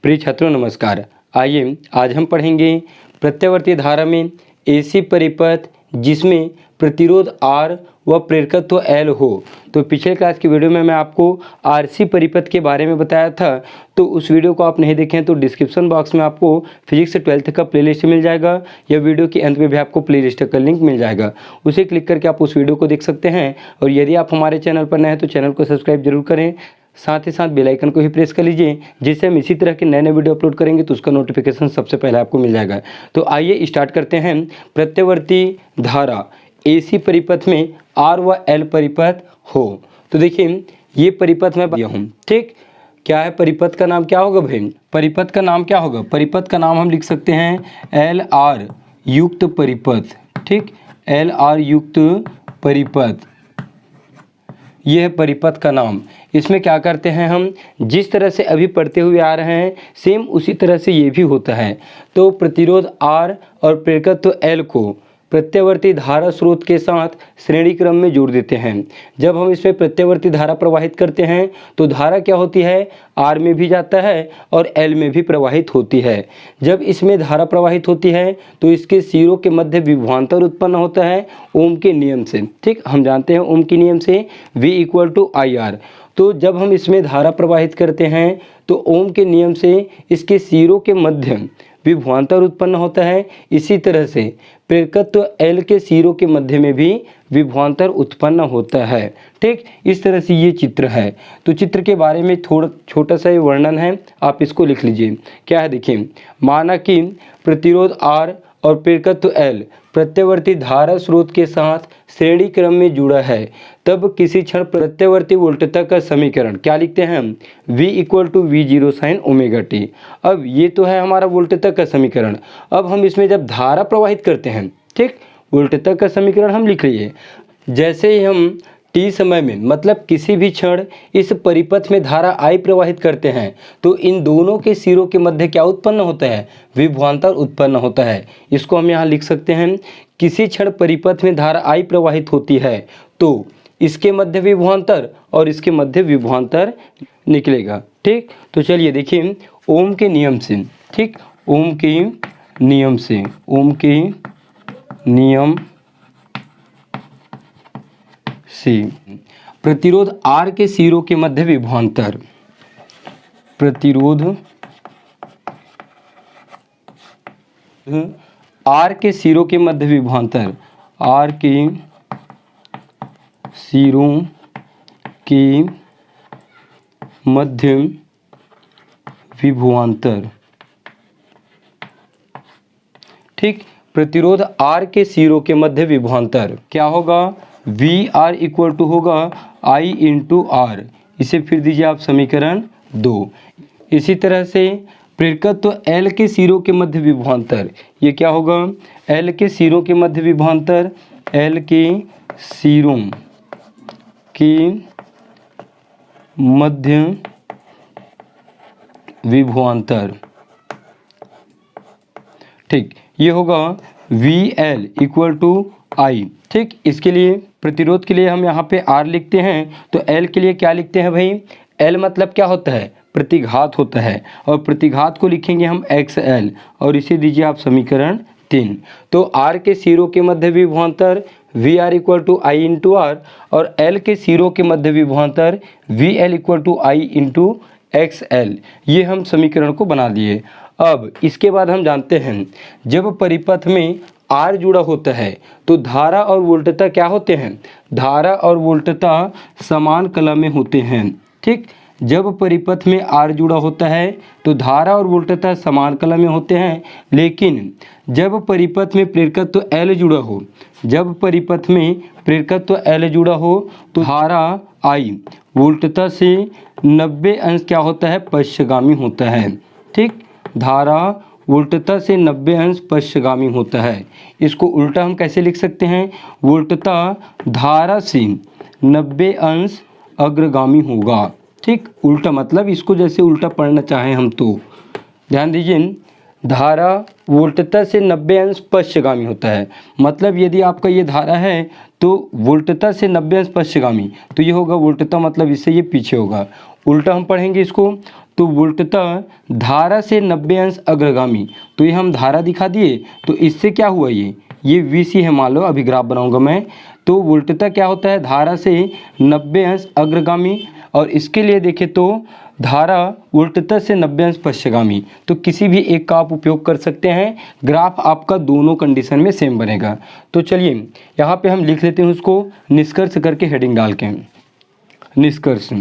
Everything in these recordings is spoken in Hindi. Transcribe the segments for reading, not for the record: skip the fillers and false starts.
प्रिय छात्रों नमस्कार। आइए आज हम पढ़ेंगे प्रत्यावर्ती धारा में ऐसी परिपथ जिसमें प्रतिरोध R व प्रेरकत्व L हो। तो पिछले क्लास की वीडियो में मैं आपको RC परिपथ के बारे में बताया था, तो उस वीडियो को आप नहीं देखें तो डिस्क्रिप्शन बॉक्स में आपको फिजिक्स 12th का प्लेलिस्ट मिल जाएगा या वीडियो के अंत में भी आपको प्लेलिस्ट का लिंक मिल जाएगा। उसे क्लिक करके आप उस वीडियो को देख सकते हैं। और यदि आप हमारे चैनल पर नए हैं तो चैनल को सब्सक्राइब जरूर करें, साथ ही साथ बेल आइकन को भी प्रेस कर लीजिए, जिससे हम इसी तरह के नए नए वीडियो अपलोड करेंगे तो उसका नोटिफिकेशन सबसे पहले आपको मिल जाएगा। तो आइए स्टार्ट करते हैं। प्रत्यावर्ती धारा एसी परिपथ में आर व एल परिपथ हो। तो देखिए ये परिपथ मैं दिया हूँ, ठीक। क्या है परिपथ का नाम, क्या होगा भाई? परिपथ का नाम क्या होगा? परिपथ का नाम हम लिख सकते हैं एल आर युक्त परिपथ, ठीक। एल आर युक्त परिपथ, यह है परिपथ का नाम। इसमें क्या करते हैं हम, जिस तरह से अभी पढ़ते हुए आ रहे हैं सेम उसी तरह से ये भी होता है। तो प्रतिरोध R और प्रेरकत्व L को प्रत्यावर्ती धारा स्रोत के साथ श्रेणी क्रम में जोड़ देते हैं। जब हम इसमें प्रत्यावर्ती धारा प्रवाहित करते हैं तो धारा क्या होती है, R में भी जाता है और L में भी प्रवाहित होती है। जब इसमें धारा प्रवाहित होती है तो इसके सिरों के मध्य विभवांतर उत्पन्न होता है ओम के नियम से, ठीक। हम जानते हैं ओम के नियम से V = IR। तो जब हम इसमें धारा प्रवाहित करते हैं तो ओम के नियम से इसके सिरों के मध्य विभवांतर उत्पन्न होता है। इसी तरह से प्रेरकत्व L के सिरों के मध्य में भी विभवांतर उत्पन्न होता है, ठीक। इस तरह से ये चित्र है। तो चित्र के बारे में थोड़ा छोटा सा ये वर्णन है, आप इसको लिख लीजिए। क्या है देखिए, माना कि प्रतिरोध R और प्रेरकत्व L प्रत्यावर्ती धारा स्रोत के साथ श्रेणी क्रम में जुड़ा है, तब किसी क्षण प्रत्यावर्ती वोल्टता का समीकरण क्या लिखते हैं हम, V = V0 sin ωt। अब ये तो है हमारा वोल्टता का समीकरण। अब हम इसमें जब धारा प्रवाहित करते हैं, ठीक, वोल्टता का समीकरण हम लिख लिए। जैसे ही हम t समय में मतलब किसी भी क्षण इस परिपथ में धारा I प्रवाहित करते हैं तो इन दोनों के सिरों के मध्य क्या उत्पन्न होता है, विभवांतर उत्पन्न होता है। इसको हम यहाँ लिख सकते हैं, किसी क्षण परिपथ में धारा I प्रवाहित होती है तो इसके मध्य विभवांतर और इसके मध्य विभवांतर निकलेगा, ठीक। तो चलिए देखिए ओम के नियम से, ठीक, ओम के नियम से, ओम के नियम से प्रतिरोध R के सिरों के मध्य विभवांतर, प्रतिरोध R के सिरों के मध्य विभवांतर, R के सिरों के मध्य विभवांतर, ठीक। प्रतिरोध R के सिरों के मध्य विभवांतर क्या होगा, VR = होगा I × R। इसे फिर दीजिए आप समीकरण 2। इसी तरह से प्रेरकत्व L के सिरों के मध्य विभवांतर, ये क्या होगा, L के सिरों के मध्य विभवांतर, L के सिरों के मध्य विभवांतर, ठीक, ये होगा VL = I, ठीक। इसके लिए प्रतिरोध के लिए हम यहाँ पे R लिखते हैं, तो L के लिए क्या लिखते हैं भाई, L मतलब क्या होता है, प्रतिघात होता है, और प्रतिघात को लिखेंगे हम XL और इसे दीजिए आप समीकरण 3। तो R के सिरों के मध्य विभवांतर VR = I × R और L के सिरों के मध्य विभवांतर VL = I × XL, ये हम समीकरण को बना दिए। अब इसके बाद हम जानते हैं जब परिपथ में R जुड़ा होता है तो धारा और वोल्टता क्या होते हैं, धारा और वोल्टता समान कला में होते हैं, ठीक। जब परिपथ में R जुड़ा होता है तो धारा और वोल्टता समान कला में होते हैं, लेकिन जब परिपथ में प्रेरकत्व L जुड़ा हो, जब परिपथ में प्रेरकत्व L जुड़ा हो तो धारा I वोल्टता से 90 अंश क्या होता है, पश्चगामी होता है, ठीक। धारा वोल्टता से 90 अंश पश्चगामी होता है। इसको उल्टा हम कैसे लिख सकते हैं, वोल्टता धारा से 90 अंश अग्रगामी होगा, ठीक। उल्टा मतलब इसको जैसे उल्टा पढ़ना चाहें हम तो ध्यान दीजिए, धारा वोल्टता से 90 अंश पश्चगामी होता है। मतलब यदि आपका ये धारा है तो वोल्टता से 90 अंश पश्चगामी, तो ये होगा वोल्टता मतलब इससे ये पीछे होगा। उल्टा हम पढ़ेंगे इसको तो वोल्टतः धारा से 90 अंश अग्रगामी। तो ये हम धारा दिखा दिए, तो इससे क्या हुआ, ये VC है, मान लो अभी ग्राफ बनाऊंगा मैं। तो वोल्टतः क्या होता है, धारा से 90 अंश अग्रगामी, और इसके लिए देखें तो धारा वोल्टतः से 90 अंश पश्चगामी। तो किसी भी एक का आप उपयोग कर सकते हैं, ग्राफ आपका दोनों कंडीशन में सेम बनेगा। तो चलिए यहाँ पे हम लिख लेते हैं उसको निष्कर्ष करके हेडिंग डाल के। निष्कर्ष,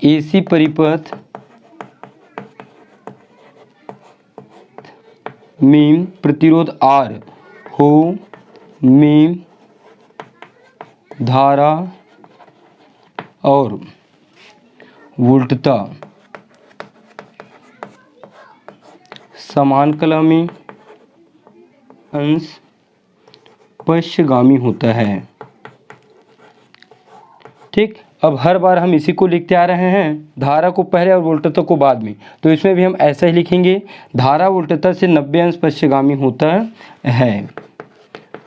AC परिपथ में प्रतिरोध R हो में धारा और वोल्टता समानकलमी अंश पश्चगामी होता है। ठीक, अब हर बार हम इसी को लिखते आ रहे हैं, धारा को पहले और वोल्टता को बाद में। तो इसमें भी हम ऐसा ही लिखेंगे, धारा वोल्टता से 90 अंश पश्चगामी होता है,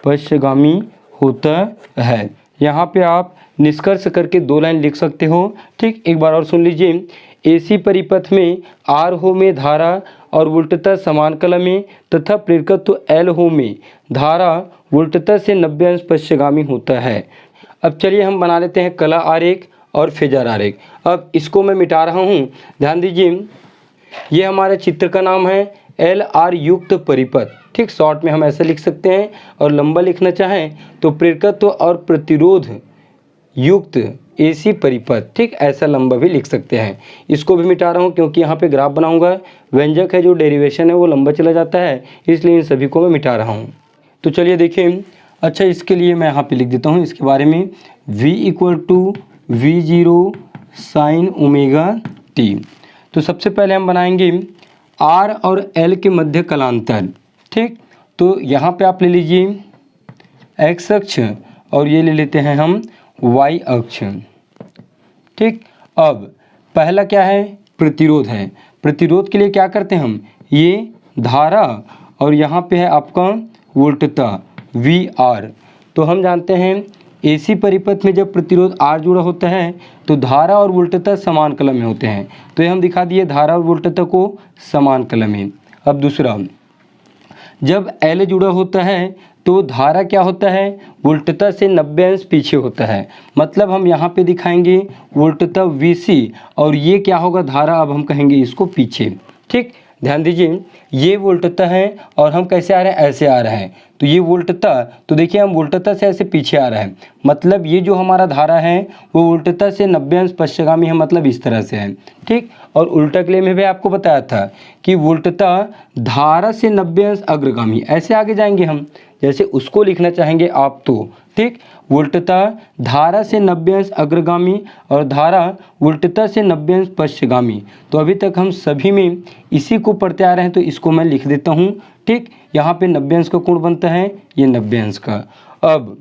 पश्चगामी होता है। यहाँ पे आप निष्कर्ष करके 2 लाइन लिख सकते हो। ठीक, एक बार और सुन लीजिए। AC परिपथ में R हो में धारा और वोल्टता समानकलमी तथा प्रेरकत्व L हो में धारा वोल्टता से 90 अंश पश्चगामी होता है। अब चलिए हम बना लेते हैं कला आरेख और फेजर आरेख। अब इसको मैं मिटा रहा हूँ, ध्यान दीजिए। ये हमारे चित्र का नाम है LR युक्त परिपथ। ठीक, शॉर्ट में हम ऐसे लिख सकते हैं, और लंबा लिखना चाहें तो प्रेरकत्व और प्रतिरोध युक्त AC परिपथ। ठीक, ऐसा लंबा भी लिख सकते हैं। इसको भी मिटा रहा हूँ क्योंकि यहाँ पे ग्राफ बनाऊंगा, व्यंजक है जो डेरिवेशन है वो लंबा चला जाता है, इसलिए इन सभी को मैं मिटा रहा हूँ। तो चलिए देखिए। अच्छा, इसके लिए मैं यहाँ पे लिख देता हूँ इसके बारे में, V = V0 sin ω t। तो सबसे पहले हम बनाएंगे R और L के मध्य कलांतर। ठीक, तो यहाँ पे आप ले लीजिए x अक्ष और ये ले लेते हैं हम y अक्ष। ठीक, अब पहला क्या है, प्रतिरोध है। प्रतिरोध के लिए क्या करते हैं हम, ये धारा और यहाँ पे है आपका वोल्टता VR। तो हम जानते हैं AC परिपथ में जब प्रतिरोध R जुड़ा होता है तो धारा और वोल्टता समान कलम में होते हैं। तो ये हम दिखा दिए धारा और वोल्टता को समान कलम में। अब दूसरा, जब L जुड़ा होता है तो धारा क्या होता है, वोल्टता से 90 अंश पीछे होता है। मतलब हम यहाँ पे दिखाएंगे वोल्टता VC और ये क्या होगा, धारा, अब हम कहेंगे इसको पीछे। ठीक, ध्यान दीजिए, ये वोल्टता है और हम कैसे आ रहे हैं, ऐसे आ रहे हैं। तो ये वोल्टता, तो देखिए हम वोल्टता से ऐसे पीछे आ रहे हैं, मतलब ये जो हमारा धारा है वो वोल्टता से 90 अंश पश्चगामी है, मतलब इस तरह से है। ठीक, और उल्टा के लिए मैं भी आपको बताया था कि वोल्टता धारा से 90 अंश अग्रगामी, ऐसे आगे जाएंगे हम, जैसे उसको लिखना चाहेंगे आप तो। ठीक, वोल्टता धारा से 90 अंश अग्रगामी और धारा वोल्टता से 90 अंश पश्चगामी। तो अभी तक हम सभी में इसी को पढ़ते आ रहे हैं, तो इसको मैं लिख देता हूँ। ठीक, यहाँ पे 90 अंश का कोण बनता है, ये 90 अंश का। अब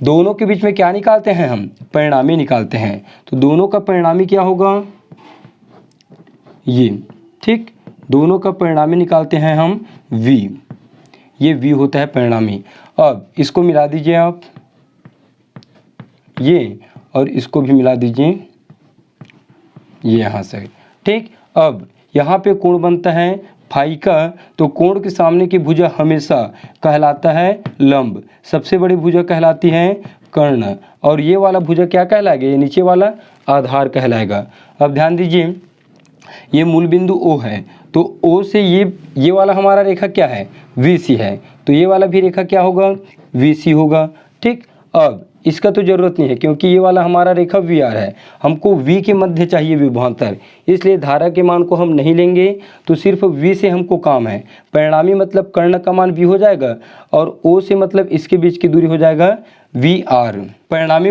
दोनों के बीच में क्या निकालते हैं हम, परिणामी निकालते हैं। तो दोनों का परिणामी क्या होगा, ये। ठीक, दोनों का परिणामी निकालते हैं हम V, ये V होता है परिणामी। अब इसको मिला दीजिए आप, ये, और इसको भी मिला दीजिए ये यहाँ से। ठीक, अब यहाँ पे कोण बनता है फाई का, तो कोण के सामने की भुजा हमेशा कहलाता है लंब, सबसे बड़ी भुजा कहलाती है कर्ण, और ये वाला भुजा क्या कहलाएगा, ये नीचे वाला आधार कहलाएगा। अब ध्यान दीजिए, ये मूल बिंदु O है, तो O से ये वाला हमारा रेखा क्या है, VC है, तो ये वाला भी रेखा क्या होगा, VC होगा। ठीक, अब इसका तो ज़रूरत नहीं है क्योंकि ये वाला हमारा रेखा VR है, हमको V के मध्य चाहिए विभवांतर, इसलिए धारा के मान को हम नहीं लेंगे, तो सिर्फ V से हमको काम है। परिणामी मतलब कर्ण का मान V हो जाएगा, और O से मतलब इसके बीच की दूरी हो जाएगा VR। परिणामी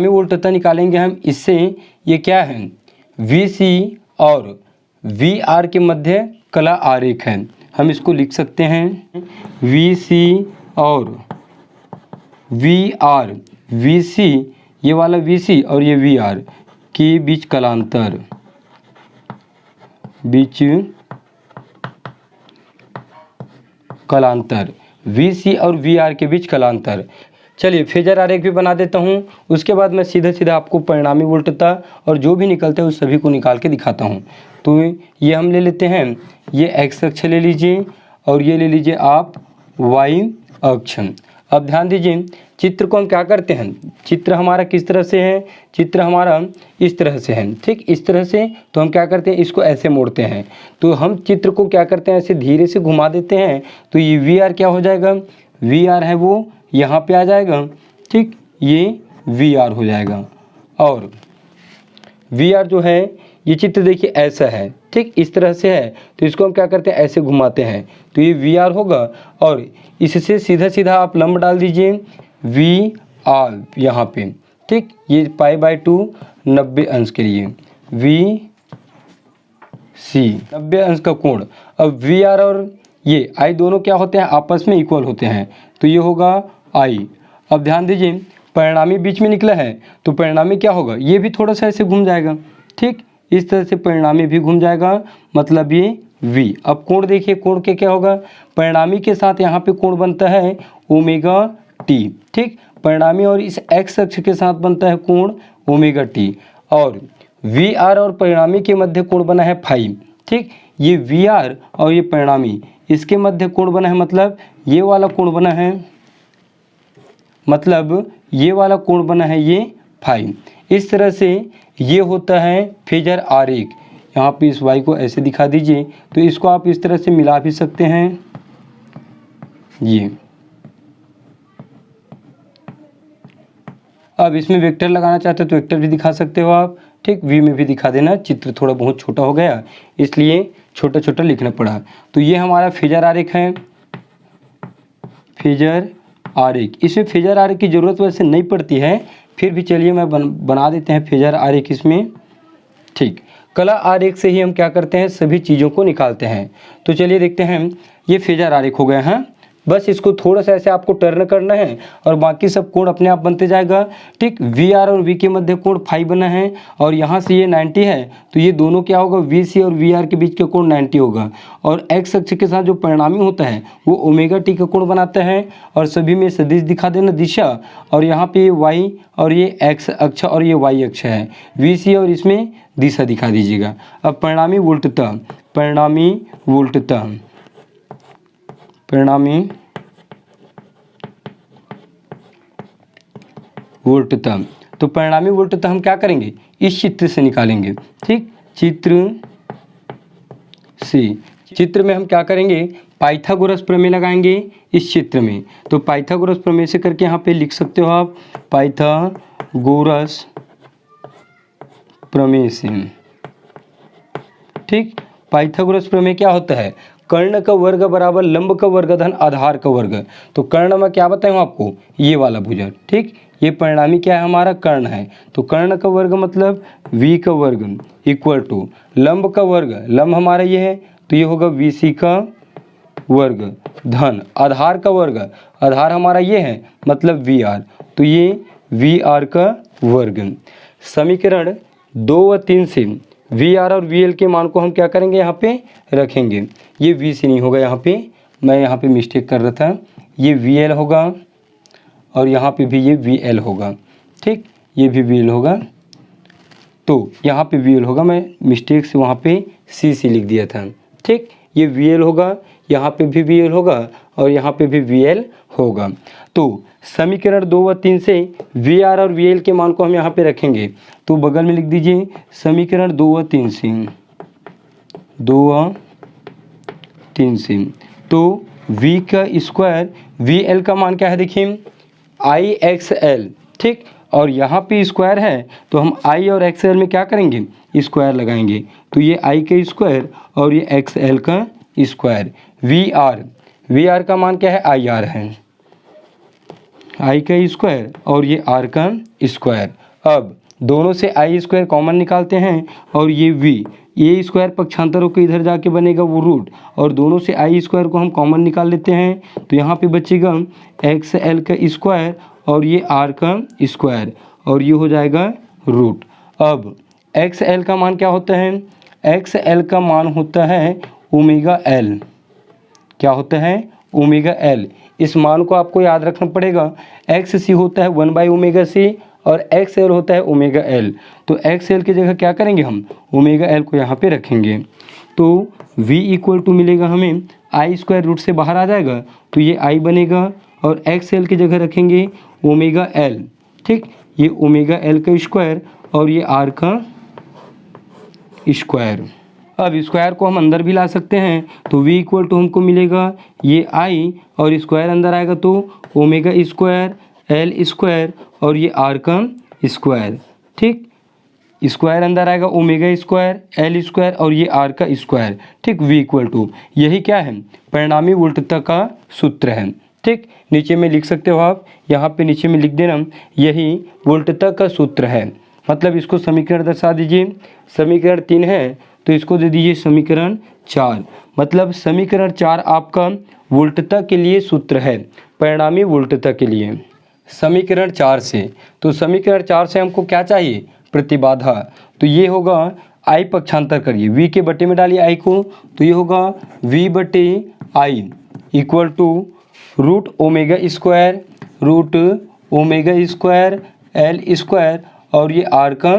वोल्टता निकालेंगे हम इससे, ये क्या है, VC और VR के मध्य कला आरेख है। हम इसको लिख सकते हैं VC और VR, VC, ये वाला VC और ये VR के बीच कलांतर, VC और VR के बीच कालांतर। चलिए फेजर आरेख भी बना देता हूँ, उसके बाद मैं सीधा सीधा आपको परिणामी वोल्टता और जो भी निकलता है उस सभी को निकाल के दिखाता हूँ। तो ये हम ले लेते हैं, ये x अक्ष ले लीजिए और ये ले लीजिए आप y अक्ष। अब ध्यान दीजिए, चित्र को हम क्या करते हैं, चित्र हमारा किस तरह से है, चित्र हमारा इस तरह से है, ठीक इस तरह से। तो हम क्या करते हैं, इसको ऐसे मोड़ते हैं। तो हम चित्र को क्या करते हैं, ऐसे धीरे से घुमा देते हैं। तो ये VR क्या हो जाएगा, VR है वो यहाँ पे आ जाएगा, ठीक ये VR हो जाएगा। और VR जो है ये चित्र देखिए ऐसा है, ठीक इस तरह से है। तो इसको हम क्या करते हैं, ऐसे घुमाते हैं, तो ये VR होगा। और इससे सीधा सीधा आप लंब डाल दीजिए VR यहाँ पे, ठीक ये π/2 90 अंश के लिए VC 90 अंश का कोण। अब VR और ये I दोनों क्या होते हैं, आपस में इक्वल होते हैं, तो ये होगा I। अब ध्यान दीजिए, परिणामी बीच में निकला है, तो परिणामी क्या होगा, ये भी थोड़ा सा ऐसे घूम जाएगा, ठीक इस तरह से परिणामी भी घूम जाएगा, मतलब ये V। अब कोण देखिए, कोण के क्या होगा, परिणामी के साथ यहाँ पे कोण बनता है ओमेगा T, ठीक परिणामी और इस x अक्ष के साथ बनता है कोण ओमेगा T। और VR और परिणामी के मध्य कोण बना है फाई, ठीक ये VR और ये परिणामी इसके मध्य कोण बना है, मतलब ये वाला कोण बना है, मतलब ये वाला कोण बना है ये फाई। इस तरह से ये होता है फेजर आरेख। यहाँ पे इस y को ऐसे दिखा दीजिए, तो इसको आप इस तरह से मिला भी सकते हैं। ये अब इसमें वेक्टर लगाना चाहते हो तो वेक्टर भी दिखा सकते हो आप, ठीक V में भी दिखा देना। चित्र थोड़ा बहुत छोटा हो गया इसलिए छोटा छोटा लिखना पड़ा। तो ये हमारा फेजर आरेख है, फेजर आरेख। इसमें फेजर आरेख की ज़रूरत वैसे नहीं पड़ती है, फिर भी चलिए मैं बना देते हैं फेजर आरेख इसमें, ठीक। कला आरेख से ही हम क्या करते हैं, सभी चीज़ों को निकालते हैं। तो चलिए देखते हैं, ये फेजर आरेख हो गया है। बस इसको थोड़ा सा ऐसे आपको टर्न करना है और बाकी सब कोण अपने आप बनते जाएगा, ठीक। VR और V के मध्य कोण फाई बना है और यहाँ से ये 90 है, तो ये दोनों क्या होगा, VC और VR के बीच का कोण 90 होगा। और x अक्ष के साथ जो परिणामी होता है वो ओमेगा T का कोण बनाता है। और सभी में सदिश दिखा देना दिशा, और यहाँ पे y और ये x अक्ष और ये y अक्ष है, VC और इसमें दिशा दिखा दीजिएगा। अब परिणामी वोल्टता, परिणामी वोल्टता, परिणामी वोल्टता। तो परिणामी वोल्टता हम क्या करेंगे, इस चित्र से निकालेंगे, ठीक चित्र से। चित्र में हम क्या करेंगे, पाइथागोरस प्रमेय लगाएंगे इस चित्र में। तो पाइथागोरस प्रमेय से करके यहाँ पे लिख सकते हो आप, पाइथागोरस प्रमेय से, ठीक। पाइथागोरस प्रमेय क्या होता है, कर्ण का वर्ग बराबर लंब का वर्ग धन आधार का वर्ग। तो कर्ण में क्या बताऊँ आपको, ये वाला भुजन, ठीक। ये परिणामी क्या है, हमारा कर्ण है। तो कर्ण का वर्ग मतलब V का वर्ग इक्वल टू लंब का वर्ग, लंब हमारा ये है तो ये होगा VC का वर्ग धन आधार का वर्ग, आधार हमारा ये है मतलब VR, तो ये VR का वर्ग। समीकरण 2 व 3 से VR और VL के मान को हम क्या करेंगे, यहाँ पे रखेंगे। ये VC नहीं होगा, यहाँ पे मैं यहाँ पे मिस्टेक कर रहा था, ये VL होगा और यहाँ पे भी ये VL होगा, ठीक ये भी VL होगा। तो यहाँ पे VL होगा, मैं मिस्टेक से वहाँ पे CC लिख दिया था, ठीक ये VL होगा, यहाँ पे भी VL होगा और यहाँ पे भी VL होगा। तो समीकरण 2 व 3 से VR और VL के मान को हम यहाँ पे रखेंगे। तो बगल में लिख दीजिए समीकरण 2 व 3 से, 2 व 3 से। तो V का स्क्वायर, VL का मान क्या है देखिए IXL, ठीक। और यहाँ पे स्क्वायर है तो हम I और XL में क्या करेंगे, स्क्वायर लगाएंगे। तो ये I का स्क्वायर और ये XL का स्क्वायर। VR का मान क्या है, IR है, I का स्क्वायर और ये R का स्क्वायर। अब दोनों से I स्क्वायर कॉमन निकालते हैं और ये V, ये स्क्वायर पक्षांतर होकर इधर जाके बनेगा वो रूट, और दोनों से I स्क्वायर को हम कॉमन निकाल लेते हैं। तो यहाँ पे बचेगा XL का स्क्वायर और ये R का स्क्वायर और ये हो जाएगा रूट। अब XL का मान क्या होता है, XL का मान होता है ओमेगा L, क्या होता है ओमेगा L। इस मान को आपको याद रखना पड़ेगा। एक्स सी होता है 1/ωc और एक्स एल होता है ओमेगा एल। तो एक्स एल की जगह क्या करेंगे हम, ओमेगा एल को यहाँ पे रखेंगे। तो v इक्वल टू मिलेगा हमें आई स्क्वायर, रूट से बाहर आ जाएगा तो ये आई बनेगा, और एक्स एल की जगह रखेंगे ओमेगा एल। ठीक, ये ओमेगा एल का स्क्वायर और ये आर का स्क्वायर। अब स्क्वायर को हम अंदर भी ला सकते हैं, तो v इक्वल टू हमको मिलेगा ये i और स्क्वायर अंदर आएगा तो ओमेगा स्क्वायर एल स्क्वायर और ये आर का स्क्वायर। ठीक, स्क्वायर अंदर आएगा ओमेगा स्क्वायर एल स्क्वायर और ये आर का स्क्वायर। ठीक, v इक्वल टू यही क्या है, परिणामी वोल्टता का सूत्र है। ठीक, नीचे में लिख सकते हो आप, यहाँ पे नीचे में लिख देना, यही वोल्टता का सूत्र है। मतलब इसको समीकरण दर्शा दीजिए। समीकरण 3 है तो इसको दे दीजिए समीकरण 4। मतलब समीकरण 4 आपका वोल्टता के लिए सूत्र है, परिणामी वोल्टता के लिए। समीकरण 4 से, तो समीकरण 4 से हमको क्या चाहिए, प्रतिबाधा। तो ये होगा आई पक्षांतर करिए, v के बटे में डालिए आई को, तो ये होगा v बटे I equal to root omega square L square और ये आर का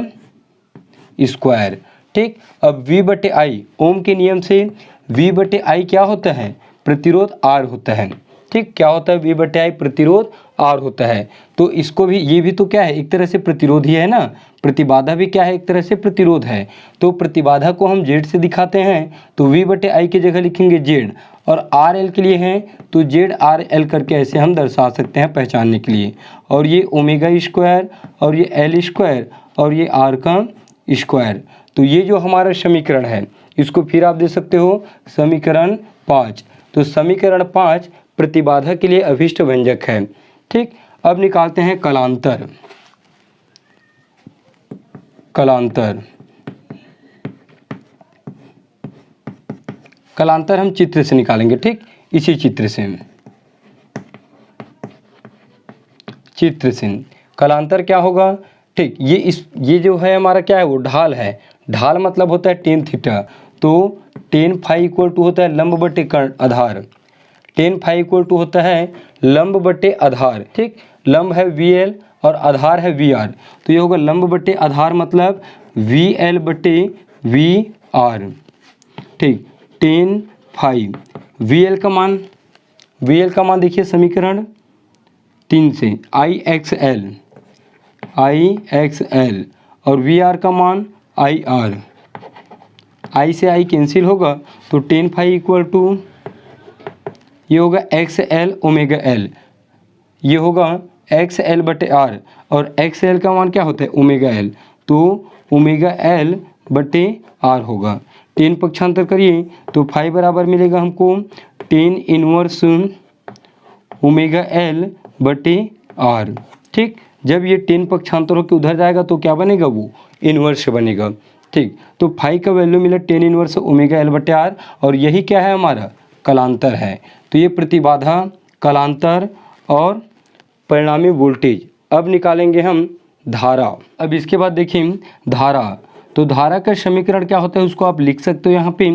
स्क्वायर। ठीक, अब v बटे आई, ओम के नियम से v बटे आई क्या होता है, प्रतिरोध R होता है। ठीक, क्या होता है, v बटे आई प्रतिरोध R होता है। तो इसको भी, ये भी तो क्या है, एक तरह से प्रतिरोध ही है ना, प्रतिबाधा भी क्या है, एक तरह से प्रतिरोध है। तो प्रतिबाधा को हम Z से दिखाते हैं, तो v बटे आई की जगह लिखेंगे Z, और आर एल के लिए हैं तो ZRL करके ऐसे हम दर्शा सकते हैं पहचानने के लिए। और ये ओमेगा स्क्वायर और ये एल स्क्वायर और ये आर का स्क्वायर। तो ये जो हमारा समीकरण है इसको फिर आप दे सकते हो समीकरण 5। तो समीकरण 5 प्रतिबाधा के लिए अभिष्ट व्यंजक है। ठीक, अब निकालते हैं कलांतर। कलांतर हम चित्र से निकालेंगे। ठीक, इसी चित्र से कलांतर क्या होगा। ठीक, ये जो है हमारा क्या है, वो ढाल है। ढाल मतलब होता है टेन थीटा। तो टेन फाई इक्वल टू होता है लंब बटे आधार। टेन फाई इक्वल टू होता है लंब बटे आधार। ठीक, लंब है VL और आधार है VR। तो ये होगा लंब बटे आधार मतलब VL बटे VR। ठीक, टेन फाई VL का मान देखिए समीकरण 3 से IXL और VR का मान IR। I से I कैंसिल होगा तो टेन फाई इक्वल टू ये होगा XL ओमेगा L, ये होगा XL बटे R, और XL का मान क्या होता है, ओमेगा L। तो ओमेगा L बटे R होगा। टेन पक्षांतर करिए तो फाई बराबर मिलेगा हमको टेन इनवर्स ओमेगा L बटे R। ठीक, जब ये टेन पक्षांतर होकर उधर जाएगा तो क्या बनेगा, वो इनवर्स बनेगा। ठीक, तो फाई का वैल्यू मिला टेन इनवर्स ओमेगा L बटे R, और यही क्या है, हमारा कलांतर है। तो ये प्रतिबाधा, कलांतर और परिणामी वोल्टेज। अब निकालेंगे हम धारा। अब इसके बाद देखिए धारा। तो धारा का समीकरण क्या होता है उसको आप लिख सकते हो यहाँ पे।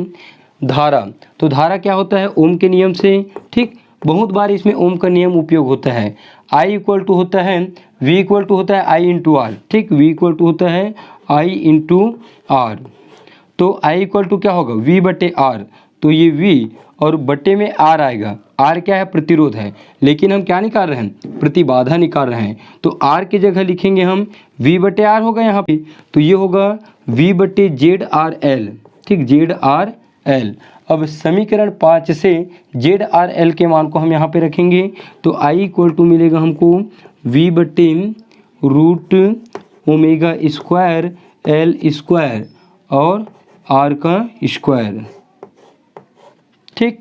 धारा, तो धारा क्या होता है, ओम के नियम से। ठीक, बहुत बार इसमें ओम का नियम उपयोग होता है। I इक्वल टू होता है V इक्वल टू होता है I इंटू R। ठीक, V इक्वल टू होता है I इंटू R। तो I इक्वल टू क्या होगा, V बटे R। तो ये V और बटे में R आएगा। R क्या है, प्रतिरोध है, लेकिन हम क्या निकाल रहे हैं, प्रतिबाधा निकाल रहे हैं। तो R की जगह लिखेंगे हम V बटे R होगा यहाँ पे। तो ये होगा V बटे ZRL। ठीक, ZRL। अब समीकरण 5 से ZRL के मान को हम यहाँ पे रखेंगे। तो I इक्वल टू मिलेगा हमको V बटे root omega square L square और R का स्क्वायर। ठीक,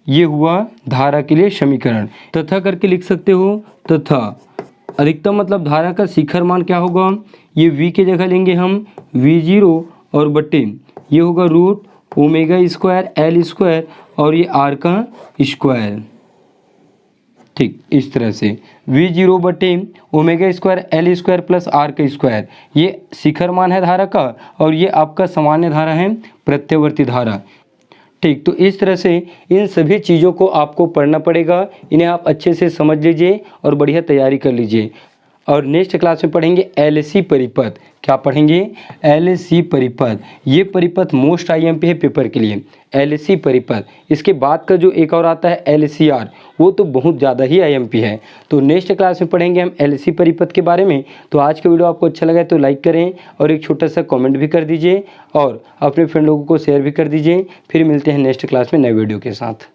ये हुआ धारा के लिए समीकरण। तथा करके लिख सकते हो। तथा अधिकतम मतलब धारा का शिखर मान क्या होगा, ये V की जगह लेंगे हम V0 और बटे ये होगा root omega square L square और ये R का स्क्वायर। ठीक, इस तरह से V0 बटे omega square L square plus R का स्क्वायर, ये शिखर मान है धारा का, और ये आपका सामान्य धारा है, प्रत्यवर्ती धारा। ठीक, तो इस तरह से इन सभी चीज़ों को आपको पढ़ना पड़ेगा, इन्हें आप अच्छे से समझ लीजिए और बढ़िया तैयारी कर लीजिए। और नेक्स्ट क्लास में पढ़ेंगे एलएसी परिपथ। क्या पढ़ेंगे? एलएसी परिपथ। ये परिपथ मोस्ट आईएमपी है पेपर के लिए, एलएसी परिपथ। इसके बाद का जो एक और आता है एलसीआर, वो तो बहुत ज़्यादा ही आईएमपी है। तो नेक्स्ट क्लास में पढ़ेंगे हम एलएसी परिपथ के बारे में। तो आज का वीडियो आपको अच्छा लगा तो लाइक करें और एक छोटा सा कमेंट भी कर दीजिए और अपने फ्रेंड लोगों को शेयर भी कर दीजिए। फिर मिलते हैं नेक्स्ट क्लास में नए वीडियो के साथ।